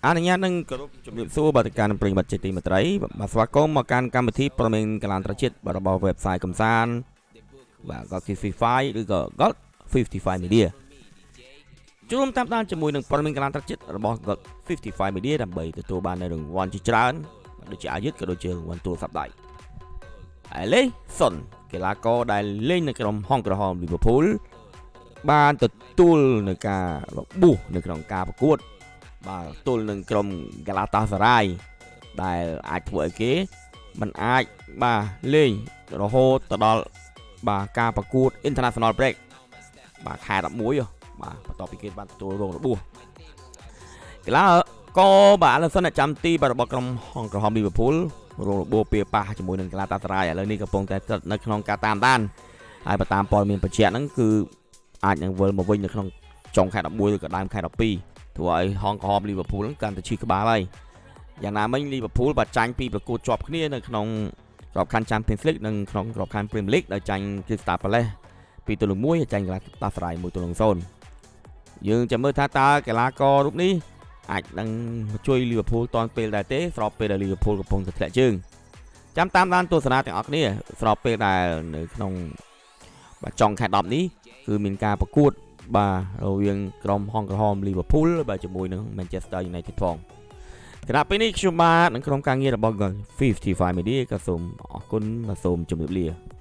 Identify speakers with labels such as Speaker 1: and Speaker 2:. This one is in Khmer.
Speaker 1: anh nhá nâng cái chụp điểm số bảoการប្រិយមិត្តជាទីមេត្រីបាទស្វាគមន៍មកកាន់កម្មវិធីព័ត៌មានកលានត្រជាតិរបស់ website កំសាន្តបាទ God55 ឬក៏ God55 Media ជួបតាមដានជាមួយនឹងព័ត៌មានកលានត្រជាតិរបស់ God55 Media ដើម្បីទទួលបាននូវរង្វាន់ជាច្រើនដូចជាអាយុក៏ដូចជារង្វាន់ទូរស័ព្ទដៃហើយលេសុនកីឡាករដែលលេងនៅក្រុមហង្សក្រហម Liverpool បានទទួលនៅការរបួសនៅក្នុងការប្រកួតបាទទល់នឹងក្រុម Galatasaray ដែលអាចធ្វើឲ្យគេមិនអាចបាទលេងរហូតទៅដល់បាទការប្រកួត International Break បាទខែ11បាទបន្ទាប់ពីគេបានទទួលរងរបួសកីឡាករបាទឥឡូវសិនចាំទីបាទរបស់ក្រុមហង្សក្រហម Liverpool រងរបួសពីប៉ះជាមួយនឹង Galatasaray ឥឡូវនេះកំពុងតែស្ថិតនៅក្នុងការតាមដានហើយបើតាមព័ត៌មានបញ្ជាក់ហ្នឹងគឺអាចនឹងវិលមកវិញនៅក្នុងចុងខែ11ឬក៏ដើមខែ12ធ្វើឲ្យហង្សក្រហម Liverpool កាន់តែឈឺក្បាលហើយយ៉ាងណាមិញ Liverpool បានចាញ់ពីប្រកួតជាប់គ្នានៅក្នុងក្របខ័ណ្ឌ Champions League និងក្នុងក្របខ័ណ្ឌ Premier League ដោយចាញ់ Crystal Palace 2-1ហើយចាញ់ Galatasaray 1-0យើងចាំមើលថាតើកីឡាកររូបនេះអាចនឹងជួយ Liverpool តាន់ពេលដែរទេស្របពេលដែល Liverpool កំពុងតែធ្លាក់ជើងចាំតាមដានទស្សនាទាំងអស់គ្នាស្របពេលដែលនៅក្នុងបាទចុងខែ10នេះគឺមានការប្រកួតបាទរវាងក្រុមហង្សក្រហម Liverpool បាទជាមួយនឹង Manchester United ផងគណៈពេលនេះខ្ញុំបាទនឹងក្រុមការងាររបស់ 55 Media ក៏សូមអរគុណបាទសូមជម្រាបលា